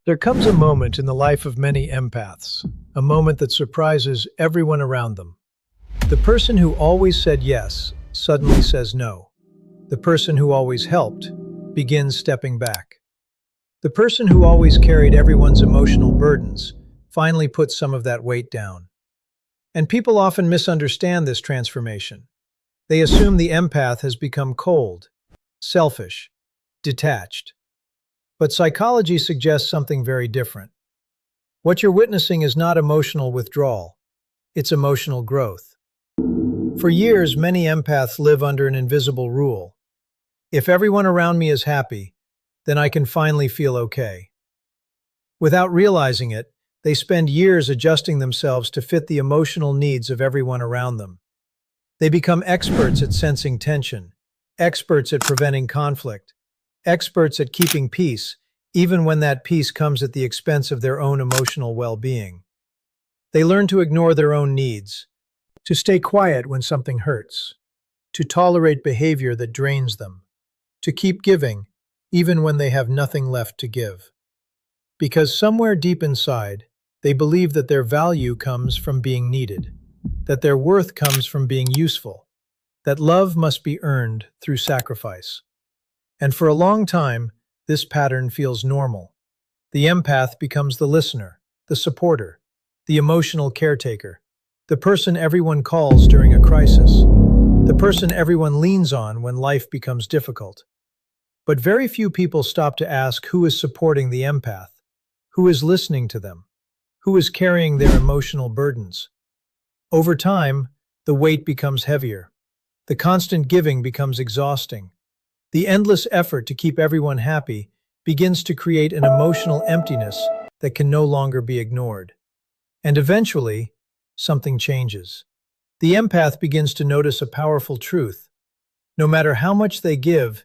There comes a moment in the life of many empaths, a moment that surprises everyone around them. The person who always said yes suddenly says no. The person who always helped begins stepping back. The person who always carried everyone's emotional burdens finally puts some of that weight down. And people often misunderstand this transformation. They assume the empath has become cold, selfish, detached. But psychology suggests something very different. What you're witnessing is not emotional withdrawal, it's emotional growth. For years, many empaths live under an invisible rule. If everyone around me is happy, then I can finally feel okay. Without realizing it, they spend years adjusting themselves to fit the emotional needs of everyone around them. They become experts at sensing tension, experts at preventing conflict, experts at keeping peace, even when that peace comes at the expense of their own emotional well-being. They learn to ignore their own needs, to stay quiet when something hurts, to tolerate behavior that drains them, to keep giving even when they have nothing left to give. Because somewhere deep inside, they believe that their value comes from being needed, that their worth comes from being useful, that love must be earned through sacrifice. And for a long time, this pattern feels normal. The empath becomes the listener, the supporter, the emotional caretaker, the person everyone calls during a crisis, the person everyone leans on when life becomes difficult. But very few people stop to ask who is supporting the empath, who is listening to them, who is carrying their emotional burdens. Over time, the weight becomes heavier. The constant giving becomes exhausting. The endless effort to keep everyone happy begins to create an emotional emptiness that can no longer be ignored. And eventually, something changes. The empath begins to notice a powerful truth. No matter how much they give,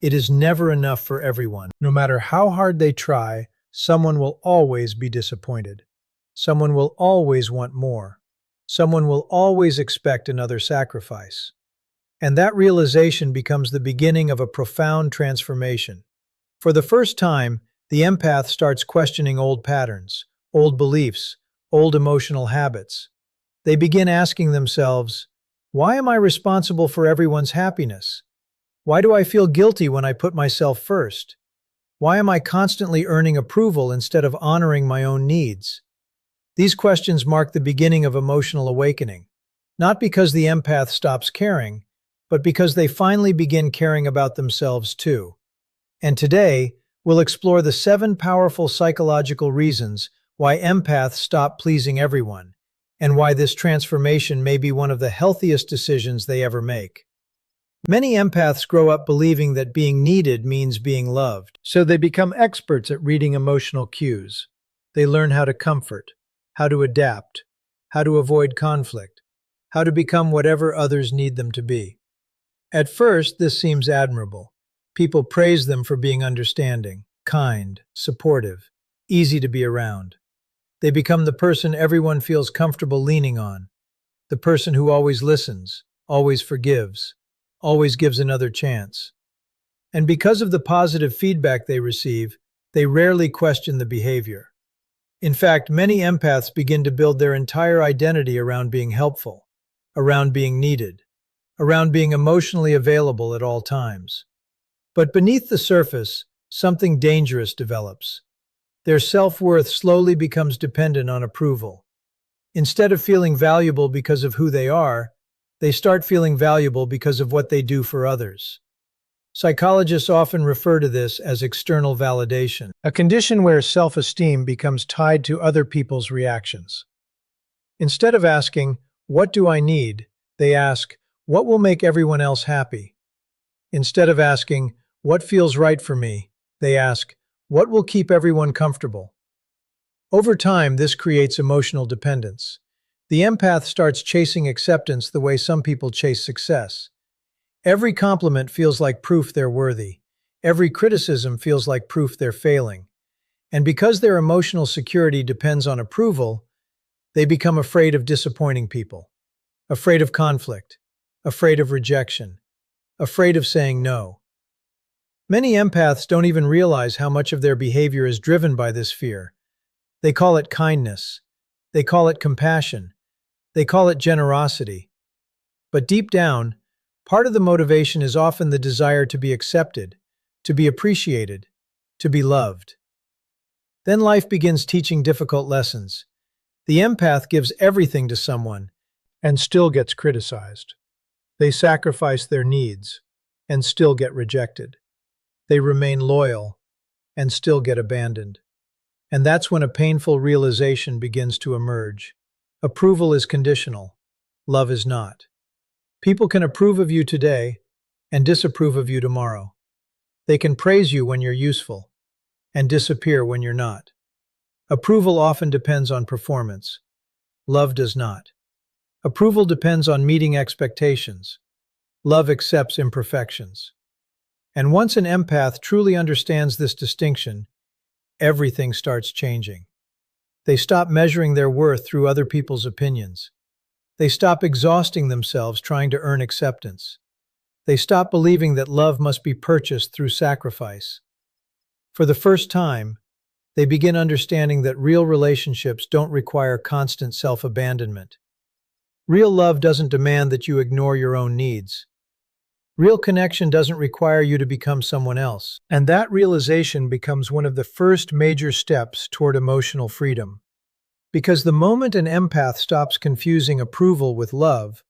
it is never enough for everyone. No matter how hard they try, someone will always be disappointed. Someone will always want more. Someone will always expect another sacrifice. And that realization becomes the beginning of a profound transformation. For the first time, the empath starts questioning old patterns, old beliefs, old emotional habits. They begin asking themselves, why am I responsible for everyone's happiness? Why do I feel guilty when I put myself first? Why am I constantly earning approval instead of honoring my own needs? These questions mark the beginning of emotional awakening, not because the empath stops caring, but because they finally begin caring about themselves too. And today, we'll explore the 7 powerful psychological reasons why empaths stop pleasing everyone, and why this transformation may be one of the healthiest decisions they ever make. Many empaths grow up believing that being needed means being loved, so they become experts at reading emotional cues. They learn how to comfort, how to adapt, how to avoid conflict, how to become whatever others need them to be. At first, this seems admirable. People praise them for being understanding, kind, supportive, easy to be around. They become the person everyone feels comfortable leaning on, the person who always listens, always forgives, always gives another chance. And because of the positive feedback they receive, they rarely question the behavior. In fact, many empaths begin to build their entire identity around being helpful, around being needed, around being emotionally available at all times. But beneath the surface, something dangerous develops. Their self-worth slowly becomes dependent on approval. Instead of feeling valuable because of who they are, they start feeling valuable because of what they do for others. Psychologists often refer to this as external validation, a condition where self-esteem becomes tied to other people's reactions. Instead of asking, "What do I need?" they ask, "What will make everyone else happy?" Instead of asking, "What feels right for me?" they ask, "What will keep everyone comfortable?" Over time, this creates emotional dependence. The empath starts chasing acceptance the way some people chase success. Every compliment feels like proof they're worthy. Every criticism feels like proof they're failing. And because their emotional security depends on approval, they become afraid of disappointing people, afraid of conflict, afraid of rejection, afraid of saying no. Many empaths don't even realize how much of their behavior is driven by this fear. They call it kindness. They call it compassion. They call it generosity. But deep down, part of the motivation is often the desire to be accepted, to be appreciated, to be loved. Then life begins teaching difficult lessons. The empath gives everything to someone and still gets criticized. They sacrifice their needs and still get rejected. They remain loyal and still get abandoned. And that's when a painful realization begins to emerge. Approval is conditional. Love is not. People can approve of you today and disapprove of you tomorrow. They can praise you when you're useful and disappear when you're not. Approval often depends on performance. Love does not. Approval depends on meeting expectations. Love accepts imperfections. And once an empath truly understands this distinction, everything starts changing. They stop measuring their worth through other people's opinions. They stop exhausting themselves trying to earn acceptance. They stop believing that love must be purchased through sacrifice. For the first time, they begin understanding that real relationships don't require constant self-abandonment. Real love doesn't demand that you ignore your own needs. Real connection doesn't require you to become someone else. And that realization becomes one of the first major steps toward emotional freedom. Because the moment an empath stops confusing approval with love,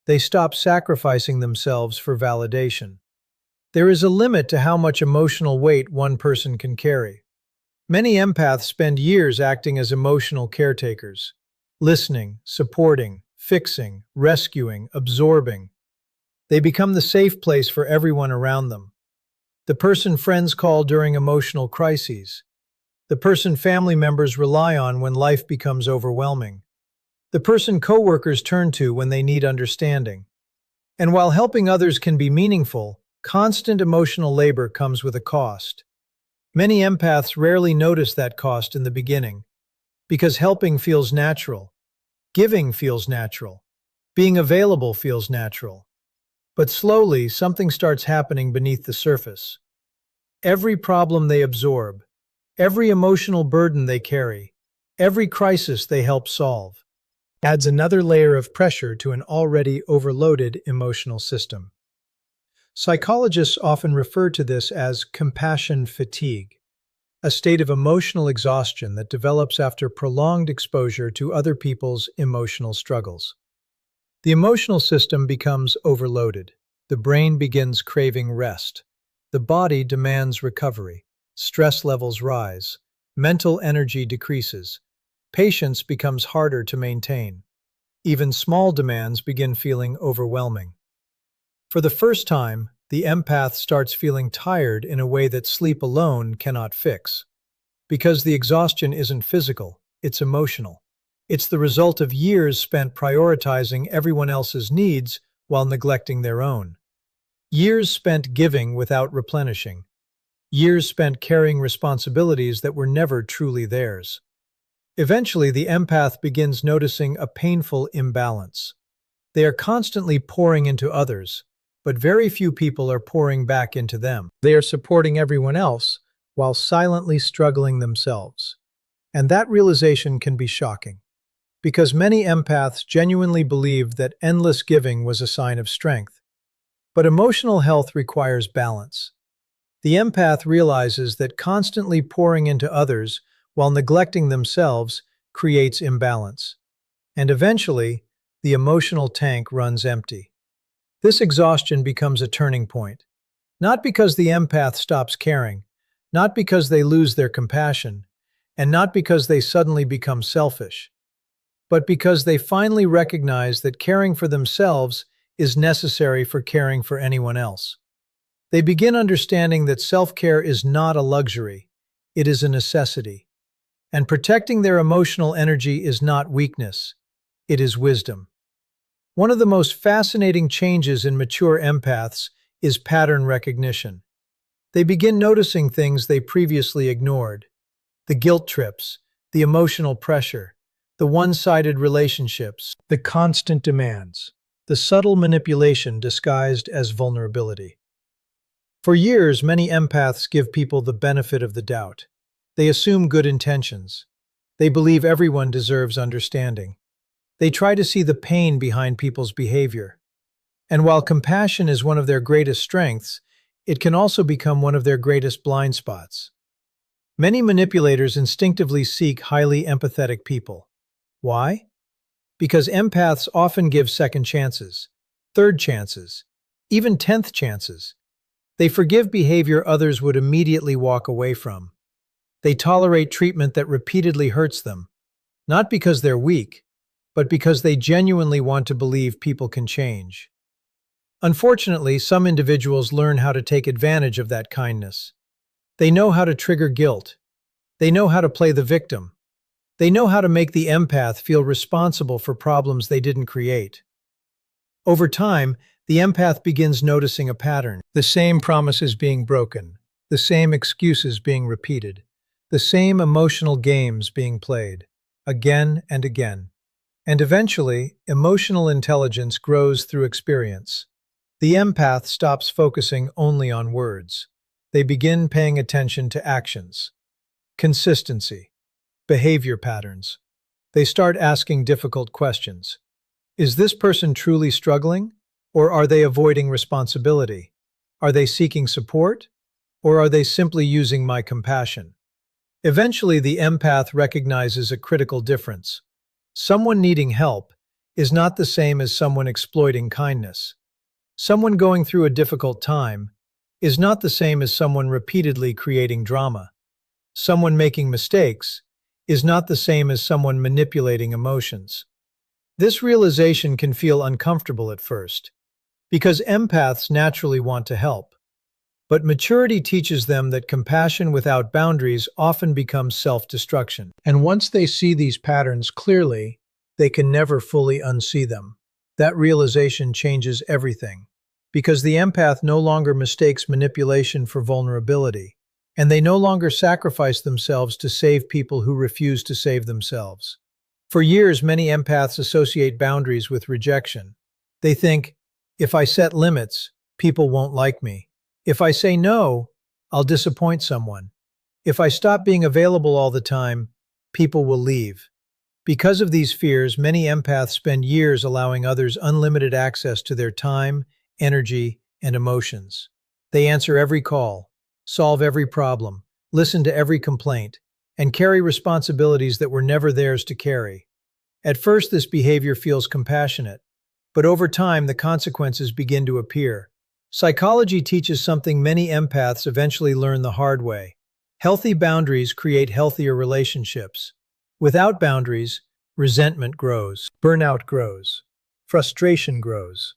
they stop sacrificing themselves for validation. There is a limit to how much emotional weight one person can carry. Many empaths spend years acting as emotional caretakers, listening, supporting, fixing, rescuing, absorbing. They become the safe place for everyone around them. The person friends call during emotional crises. The person family members rely on when life becomes overwhelming. The person coworkers turn to when they need understanding. And while helping others can be meaningful, constant emotional labor comes with a cost. Many empaths rarely notice that cost in the beginning, because helping feels natural, giving feels natural, being available feels natural. But slowly, something starts happening beneath the surface. Every problem they absorb, every emotional burden they carry, every crisis they help solve, adds another layer of pressure to an already overloaded emotional system. Psychologists often refer to this as compassion fatigue, a state of emotional exhaustion that develops after prolonged exposure to other people's emotional struggles. The emotional system becomes overloaded. The brain begins craving rest. The body demands recovery. Stress levels rise. Mental energy decreases. Patience becomes harder to maintain. Even small demands begin feeling overwhelming. For the first time, the empath starts feeling tired in a way that sleep alone cannot fix. Because the exhaustion isn't physical, it's emotional. It's the result of years spent prioritizing everyone else's needs while neglecting their own. Years spent giving without replenishing. Years spent carrying responsibilities that were never truly theirs. Eventually, the empath begins noticing a painful imbalance. They are constantly pouring into others, but very few people are pouring back into them. They are supporting everyone else while silently struggling themselves. And that realization can be shocking, because many empaths genuinely believed that endless giving was a sign of strength. But emotional health requires balance. The empath realizes that constantly pouring into others while neglecting themselves creates imbalance. And eventually, the emotional tank runs empty. This exhaustion becomes a turning point. Not because the empath stops caring, not because they lose their compassion, and not because they suddenly become selfish, but because they finally recognize that caring for themselves is necessary for caring for anyone else. They begin understanding that self-care is not a luxury, it is a necessity. And protecting their emotional energy is not weakness, it is wisdom. One of the most fascinating changes in mature empaths is pattern recognition. They begin noticing things they previously ignored. The guilt trips, the emotional pressure, the one-sided relationships, the constant demands, the subtle manipulation disguised as vulnerability. For years, many empaths give people the benefit of the doubt. They assume good intentions. They believe everyone deserves understanding. They try to see the pain behind people's behavior. And while compassion is one of their greatest strengths, it can also become one of their greatest blind spots. Many manipulators instinctively seek highly empathetic people. Why? Because empaths often give second chances, third chances, even 10th chances. They forgive behavior others would immediately walk away from. They tolerate treatment that repeatedly hurts them, not because they're weak, but because they genuinely want to believe people can change. Unfortunately, some individuals learn how to take advantage of that kindness. They know how to trigger guilt. They know how to play the victim. They know how to make the empath feel responsible for problems they didn't create. Over time, the empath begins noticing a pattern. The same promises being broken, the same excuses being repeated, the same emotional games being played, again and again. And eventually, emotional intelligence grows through experience. The empath stops focusing only on words. They begin paying attention to actions, consistency, behavior patterns. They start asking difficult questions. Is this person truly struggling? Or are they avoiding responsibility? Are they seeking support? Or are they simply using my compassion? Eventually, the empath recognizes a critical difference. Someone needing help is not the same as someone exploiting kindness. Someone going through a difficult time is not the same as someone repeatedly creating drama. Someone making mistakes is not the same as someone manipulating emotions. This realization can feel uncomfortable at first, because empaths naturally want to help. But maturity teaches them that compassion without boundaries often becomes self-destruction. And once they see these patterns clearly, they can never fully unsee them. That realization changes everything, because the empath no longer mistakes manipulation for vulnerability, and they no longer sacrifice themselves to save people who refuse to save themselves. For years, many empaths associate boundaries with rejection. They think, if I set limits, people won't like me. If I say no, I'll disappoint someone. If I stop being available all the time, people will leave. Because of these fears, many empaths spend years allowing others unlimited access to their time, energy, and emotions. They answer every call, solve every problem, listen to every complaint, and carry responsibilities that were never theirs to carry. At first, this behavior feels compassionate, but over time, the consequences begin to appear. Psychology teaches something many empaths eventually learn the hard way. Healthy boundaries create healthier relationships. Without boundaries, resentment grows, burnout grows, frustration grows.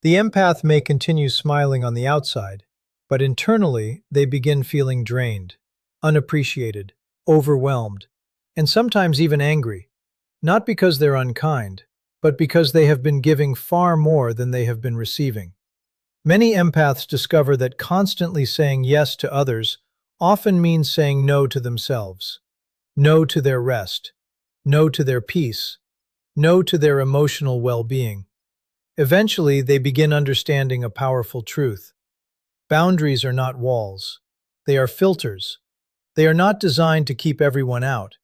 The empath may continue smiling on the outside, but internally they begin feeling drained, unappreciated, overwhelmed, and sometimes even angry, not because they're unkind, but because they have been giving far more than they have been receiving. Many empaths discover that constantly saying yes to others often means saying no to themselves. No to their rest, no to their peace, no to their emotional well-being. Eventually, they begin understanding a powerful truth. Boundaries are not walls. They are filters. They are not designed to keep everyone out.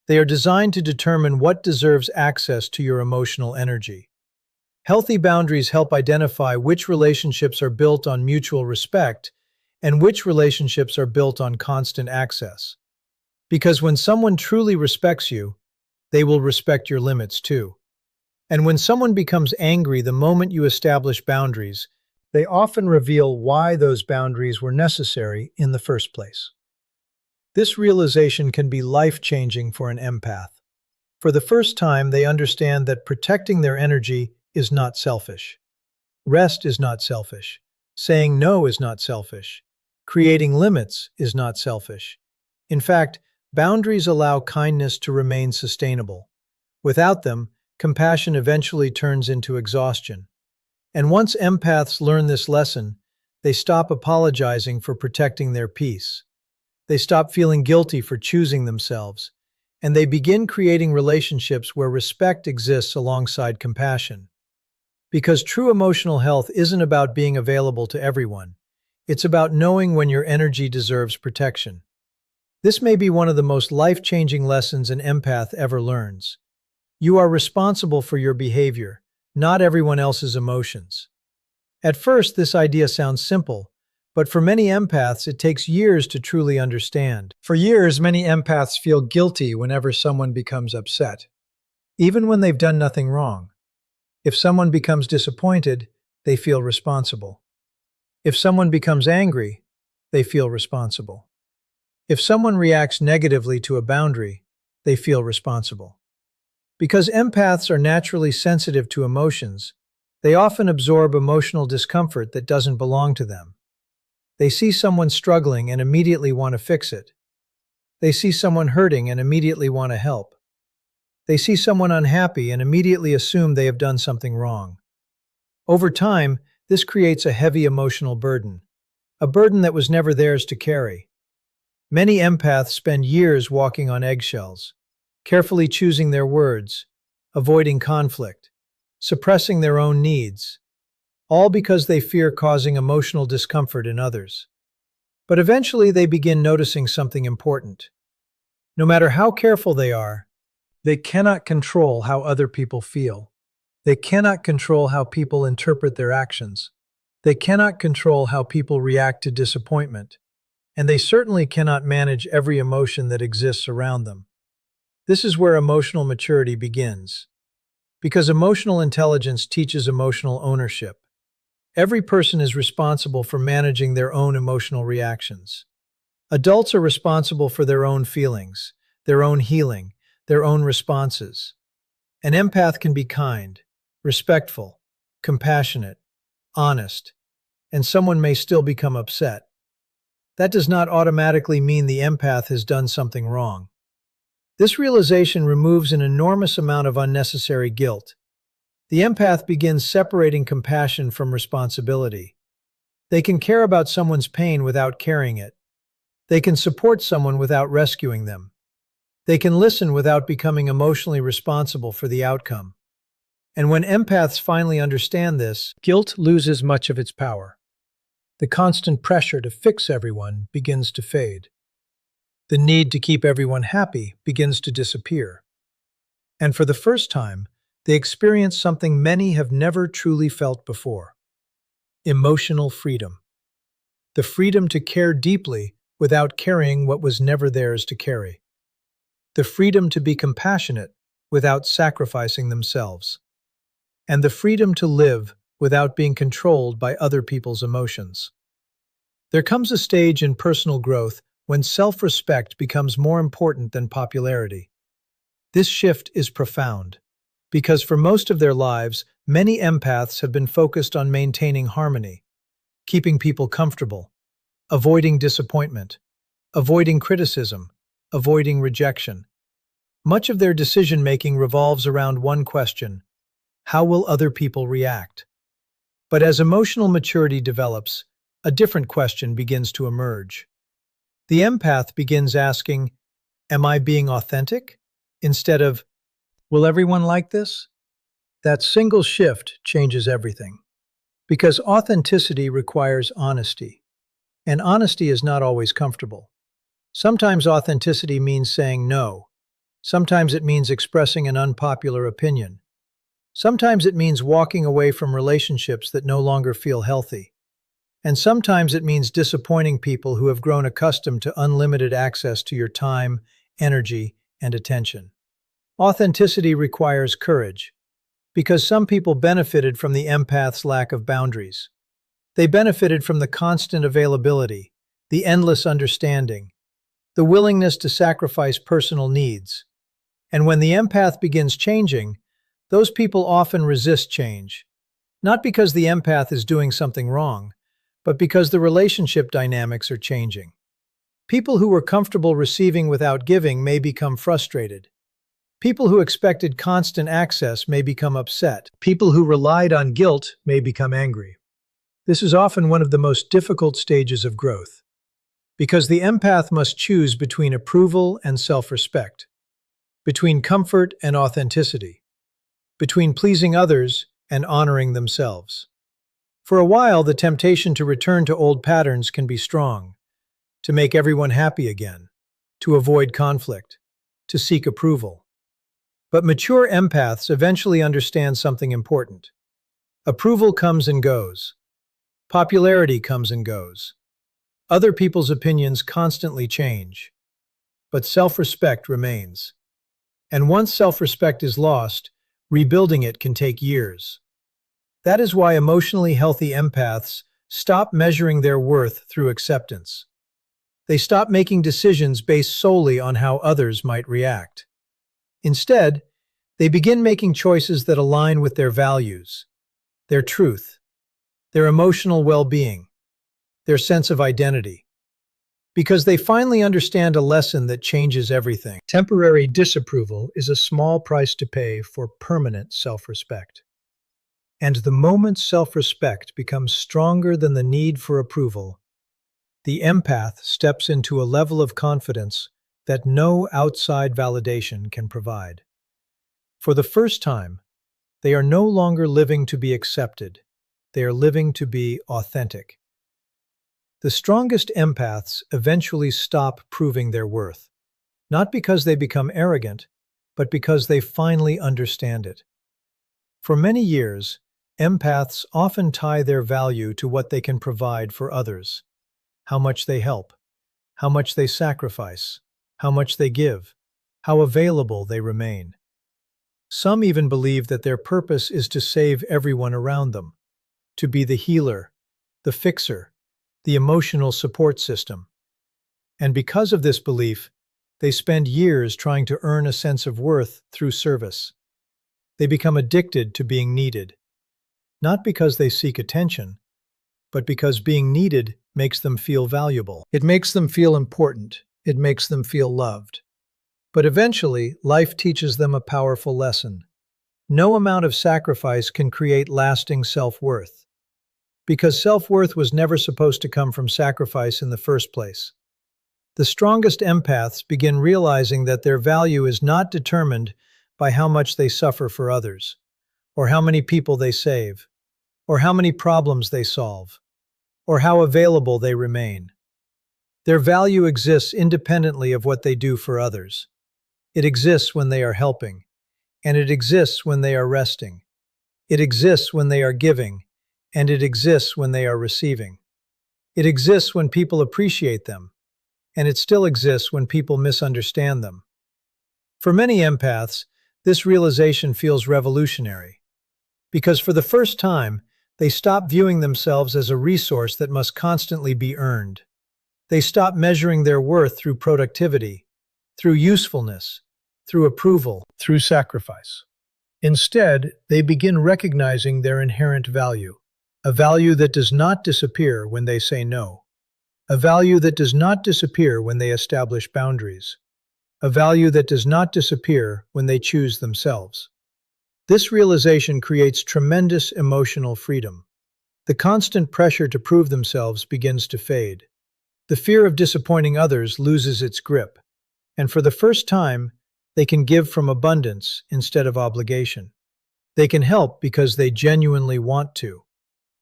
They are designed to determine what deserves access to your emotional energy. Healthy boundaries help identify which relationships are built on mutual respect and which relationships are built on constant access. Because when someone truly respects you, they will respect your limits too. And when someone becomes angry the moment you establish boundaries, they often reveal why those boundaries were necessary in the first place. This realization can be life-changing for an empath. For the first time, they understand that protecting their energy is not selfish. Rest is not selfish. Saying no is not selfish. Creating limits is not selfish. In fact, boundaries allow kindness to remain sustainable. Without them, compassion eventually turns into exhaustion. And once empaths learn this lesson, they stop apologizing for protecting their peace. They stop feeling guilty for choosing themselves, and they begin creating relationships where respect exists alongside compassion. Because true emotional health isn't about being available to everyone. It's about knowing when your energy deserves protection. This may be one of the most life-changing lessons an empath ever learns. You are responsible for your behavior, not everyone else's emotions. At first, this idea sounds simple, but for many empaths, it takes years to truly understand. For years, many empaths feel guilty whenever someone becomes upset, even when they've done nothing wrong. If someone becomes disappointed, they feel responsible. If someone becomes angry, they feel responsible. If someone reacts negatively to a boundary, they feel responsible. Because empaths are naturally sensitive to emotions, they often absorb emotional discomfort that doesn't belong to them. They see someone struggling and immediately want to fix it. They see someone hurting and immediately want to help. They see someone unhappy and immediately assume they have done something wrong. Over time, this creates a heavy emotional burden, a burden that was never theirs to carry. Many empaths spend years walking on eggshells, carefully choosing their words, avoiding conflict, suppressing their own needs, all because they fear causing emotional discomfort in others. But eventually they begin noticing something important. No matter how careful they are, they cannot control how other people feel. They cannot control how people interpret their actions. They cannot control how people react to disappointment. And they certainly cannot manage every emotion that exists around them. This is where emotional maturity begins. Because emotional intelligence teaches emotional ownership. Every person is responsible for managing their own emotional reactions. Adults are responsible for their own feelings, their own healing, their own responses. An empath can be kind, respectful, compassionate, honest, and someone may still become upset. That does not automatically mean the empath has done something wrong. This realization removes an enormous amount of unnecessary guilt. The empath begins separating compassion from responsibility. They can care about someone's pain without carrying it. They can support someone without rescuing them. They can listen without becoming emotionally responsible for the outcome. And when empaths finally understand this, guilt loses much of its power. The constant pressure to fix everyone begins to fade. The need to keep everyone happy begins to disappear. And for the first time, they experience something many have never truly felt before: emotional freedom. The freedom to care deeply without carrying what was never theirs to carry. The freedom to be compassionate without sacrificing themselves. And the freedom to live without being controlled by other people's emotions. There comes a stage in personal growth when self-respect becomes more important than popularity. This shift is profound, because for most of their lives, many empaths have been focused on maintaining harmony, keeping people comfortable, avoiding disappointment, avoiding criticism, avoiding rejection. Much of their decision-making revolves around one question: how will other people react? But as emotional maturity develops, a different question begins to emerge. The empath begins asking, "Am I being authentic?" instead of, "Will everyone like this?" That single shift changes everything. Because authenticity requires honesty, and honesty is not always comfortable. Sometimes authenticity means saying no. Sometimes it means expressing an unpopular opinion. Sometimes it means walking away from relationships that no longer feel healthy. And sometimes it means disappointing people who have grown accustomed to unlimited access to your time, energy, and attention. Authenticity requires courage, because some people benefited from the empath's lack of boundaries. They benefited from the constant availability, the endless understanding, the willingness to sacrifice personal needs. And when the empath begins changing, those people often resist change, not because the empath is doing something wrong, but because the relationship dynamics are changing. People who were comfortable receiving without giving may become frustrated. People who expected constant access may become upset. People who relied on guilt may become angry. This is often one of the most difficult stages of growth, because the empath must choose between approval and self-respect, between comfort and authenticity, between pleasing others and honoring themselves. For a while, the temptation to return to old patterns can be strong, to make everyone happy again, to avoid conflict, to seek approval. But mature empaths eventually understand something important. Approval comes and goes. Popularity comes and goes. Other people's opinions constantly change. But self-respect remains. And once self-respect is lost, rebuilding it can take years. That is why emotionally healthy empaths stop measuring their worth through acceptance. They stop making decisions based solely on how others might react. Instead, they begin making choices that align with their values, their truth, their emotional well-being, their sense of identity. Because they finally understand a lesson that changes everything. Temporary disapproval is a small price to pay for permanent self-respect. And the moment self-respect becomes stronger than the need for approval, the empath steps into a level of confidence that no outside validation can provide. For the first time, they are no longer living to be accepted. They are living to be authentic. The strongest empaths eventually stop proving their worth, not because they become arrogant, but because they finally understand it. For many years, empaths often tie their value to what they can provide for others, how much they help, how much they sacrifice, how much they give, how available they remain. Some even believe that their purpose is to save everyone around them, to be the healer, the fixer, the emotional support system. And because of this belief, they spend years trying to earn a sense of worth through service. They become addicted to being needed, not because they seek attention, but because being needed makes them feel valuable. It makes them feel important. It makes them feel loved. But eventually, life teaches them a powerful lesson. No amount of sacrifice can create lasting self-worth, because self-worth was never supposed to come from sacrifice in the first place. The strongest empaths begin realizing that their value is not determined by how much they suffer for others, or how many people they save, or how many problems they solve, or how available they remain. Their value exists independently of what they do for others. It exists when they are helping, and it exists when they are resting. It exists when they are giving, and it exists when they are receiving. It exists when people appreciate them, and it still exists when people misunderstand them. For many empaths, this realization feels revolutionary, because for the first time, they stop viewing themselves as a resource that must constantly be earned. They stop measuring their worth through productivity, through usefulness, through approval, through sacrifice. Instead, they begin recognizing their inherent value, a value that does not disappear when they say no, a value that does not disappear when they establish boundaries, a value that does not disappear when they choose themselves. This realization creates tremendous emotional freedom. The constant pressure to prove themselves begins to fade. The fear of disappointing others loses its grip, and for the first time, they can give from abundance instead of obligation. They can help because they genuinely want to,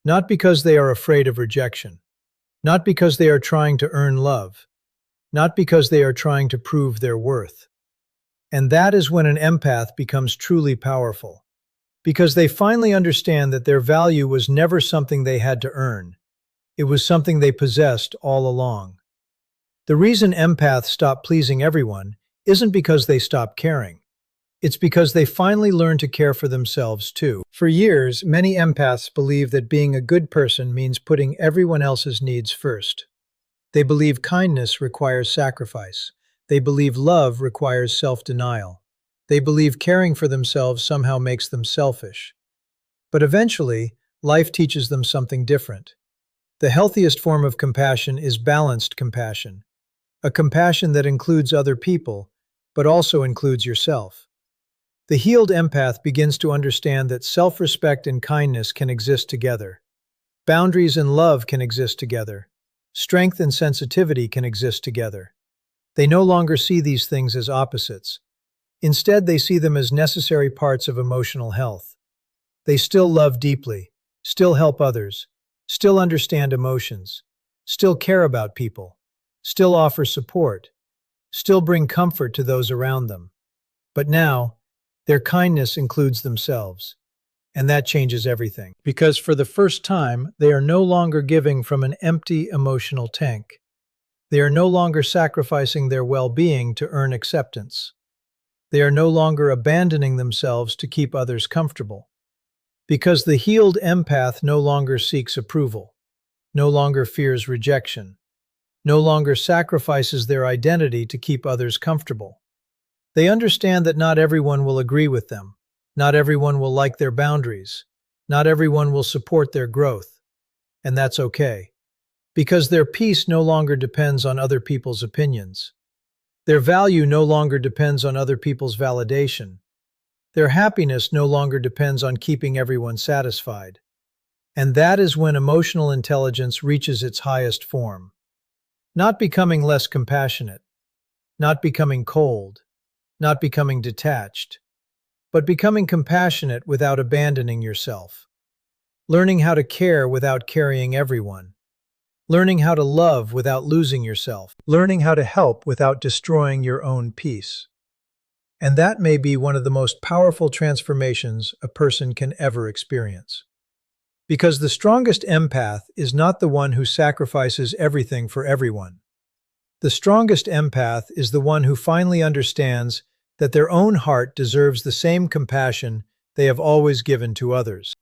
not because they are afraid of rejection, not because they are trying to earn love, not because they are trying to prove their worth. And that is when an empath becomes truly powerful, because they finally understand that their value was never something they had to earn. It was something they possessed all along. The reason empaths stop pleasing everyone isn't because they stop caring. It's because they finally learn to care for themselves too. For years, many empaths believe that being a good person means putting everyone else's needs first. They believe kindness requires sacrifice. They believe love requires self-denial. They believe caring for themselves somehow makes them selfish. But eventually, life teaches them something different. The healthiest form of compassion is balanced compassion, a compassion that includes other people, but also includes yourself. The healed empath begins to understand that self-respect and kindness can exist together. Boundaries and love can exist together. Strength and sensitivity can exist together. They no longer see these things as opposites. Instead, they see them as necessary parts of emotional health. They still love deeply, still help others, still understand emotions, still care about people, still offer support, still bring comfort to those around them. But now, their kindness includes themselves, and that changes everything. Because for the first time, they are no longer giving from an empty emotional tank. They are no longer sacrificing their well-being to earn acceptance. They are no longer abandoning themselves to keep others comfortable. Because the healed empath no longer seeks approval, no longer fears rejection, no longer sacrifices their identity to keep others comfortable. They understand that not everyone will agree with them, not everyone will like their boundaries, not everyone will support their growth, and that's okay. Because their peace no longer depends on other people's opinions. Their value no longer depends on other people's validation. Their happiness no longer depends on keeping everyone satisfied. And that is when emotional intelligence reaches its highest form. Not becoming less compassionate, not becoming cold, not becoming detached, but becoming compassionate without abandoning yourself. Learning how to care without carrying everyone. Learning how to love without losing yourself. Learning how to help without destroying your own peace. And that may be one of the most powerful transformations a person can ever experience. Because the strongest empath is not the one who sacrifices everything for everyone. The strongest empath is the one who finally understands that their own heart deserves the same compassion they have always given to others.